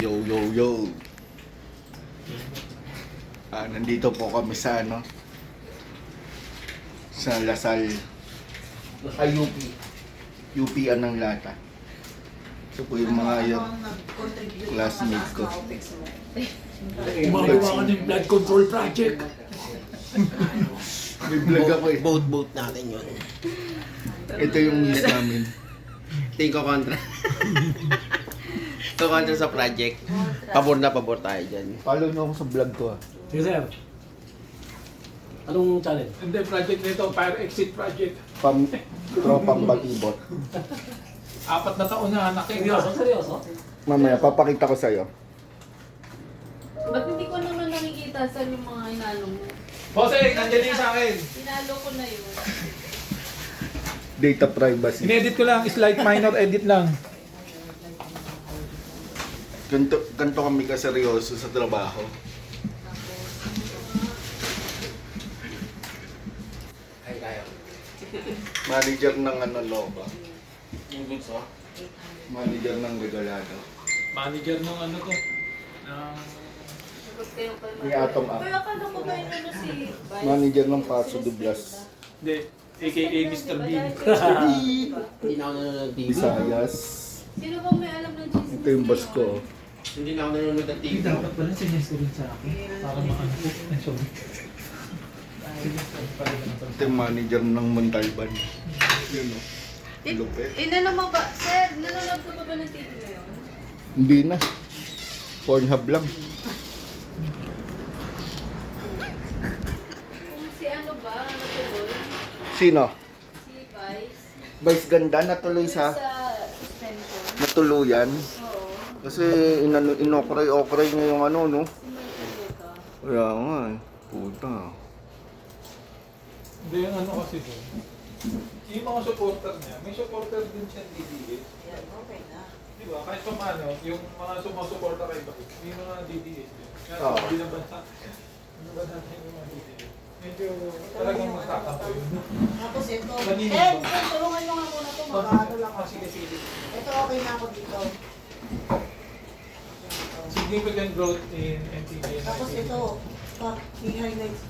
Yo, yo, yo. Nandito po kami sa sa Lasal. UP. UP ng Lata. Ito po yung mga classmates ko. Gumagawa ka ng blood control project. May vlog ako eh. Boat natin yun. Ito yung news namin. Tingin ko kontra. Ito kontra sa project. Pabor na pabor tayo dyan. Follow nyo ako sa vlog ko ah. Sige sir. Anong channel? Hindi, project nito, Fire Exit Project. Tropang balibot. 4 na taon na anak eh. Seryoso? Mamaya, papakita ko sa'yo. Ba't hindi ko naman nakikita sa yung mga inalo mo? Jose, nandiyan din sa akin. Inalo ko na yun. Data privacy. Inedit ko lang, slight minor edit lang. Ganto kami kaseryoso sa trabaho. Ay, kaya. Manager ng Nova. Yung goods, oh. Manager ng Regalado. Manager ng ano to? Ng... Sagot kayo kay May Atom App. Pero akala ko ba yun si Vice? Manager ng Paso de Blas. Hindi, a.k.a. Mr. Bean. Hindi na ako nanonood ng TV. Visayas. Sino bang may alam ng Jesus? Ito yung boss ko. Hindi na ako nanonood ng TV. Dapat pala sinesto rin sa akin. Para maano ko. Sorry. Ito yung manager ng Montalban. Yun o. Lupit. Naman ba? Sir, nanonood ka pa ba ng TV ngayon? Hindi na. Pornhub lang. Kung si ano ba? Natuloy? Sino? Si Vice? Vice ganda natuloy sa suspension? natuluyan. Oo. Kasi inokray-okray niya yung no? Si Michael ka. Kaya nga eh. Puta. Hindi, yung ano kasi doon. Yung mga supporter niya, may supporter din siya ng DDS. Okay na. Di ba? Kahit pa paano, yung mga sumusuporta kay Bakit, may mga DDS din. Kaya Oo. hindi na ba natin yung mga DDS? Medyo talagang magtatampo yun. Tapos ito. Kanina Eh, ba? tulungan nyo nga muna ito. Mag-ano lang ako. Sige, sige. Ito okay na ako dito. Significant growth in MTV. Tapos ito. I-highlights.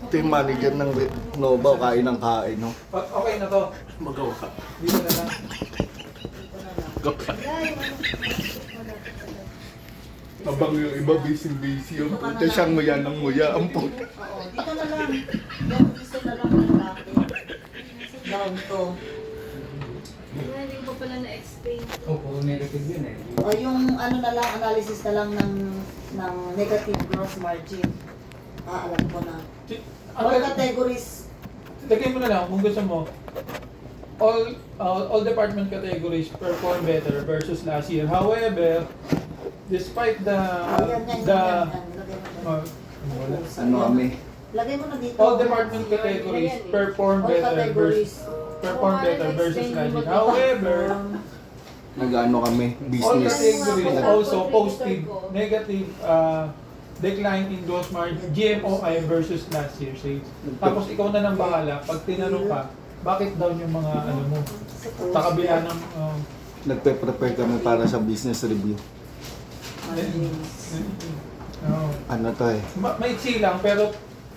Ito yung manager ng Nova. Kain ng kain, no? Okay na to. Magawa ka. Dito na lang. Abang yung iba busy-busy. Yung puta siyang muya ng muya. Ang puta. Oo, dito na lang. Yan, gusto na lang ng natin. Down to. Hindi ko pala na-explain. Puro negative yun eh. O yung ano na lang, analysis na lang ng negative gross margin. Alam ko na. All categories. Lagay mo na lang kung gusto mo. All department categories perform better versus last year. However, despite the Yan. Lagay mo na. Ano kami? Lagay mo na dito. all department categories perform All better categories. versus last year. However, Nag-ano kami? all Business. categories also posted negative decline in gross margin GMOI versus last year sales. Tapos ikaw na nang bahala pag tinanong ka, bakit down yung mga ano mo sa kabila ng Nagpe-prepare kami para sa business review. Ano to eh? maiksi lang pero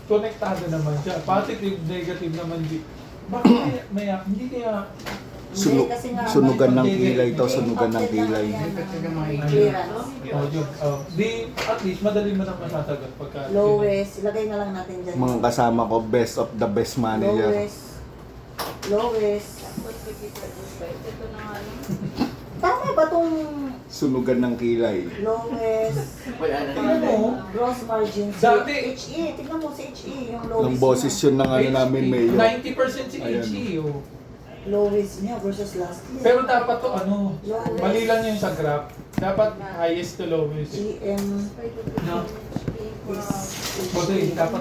konektado naman siya. Positive, negative naman di. Bakit hindi kaya Sunugan ng kilay to, sunugan ng kilay. Clearance. di at least madali mo nang masasagot pagka Lowest. Ilagay na lang natin dyan. Mga kasama ko, best of the best manager. Lowest. Ito na nga lang. Tama ba itong Sunugan ng kilay. lowest? Tingnan mo, Gross margin. Si Dati- HE. Tignan mo si HE. Yung lowest Ng boses yun ng ano namin, Mayo. 90% si Ayan. HEO. Lowest niya versus last year. Pero dapat to mali lang yun sa graph. Dapat highest to lowest. GM No? is Kasi dapat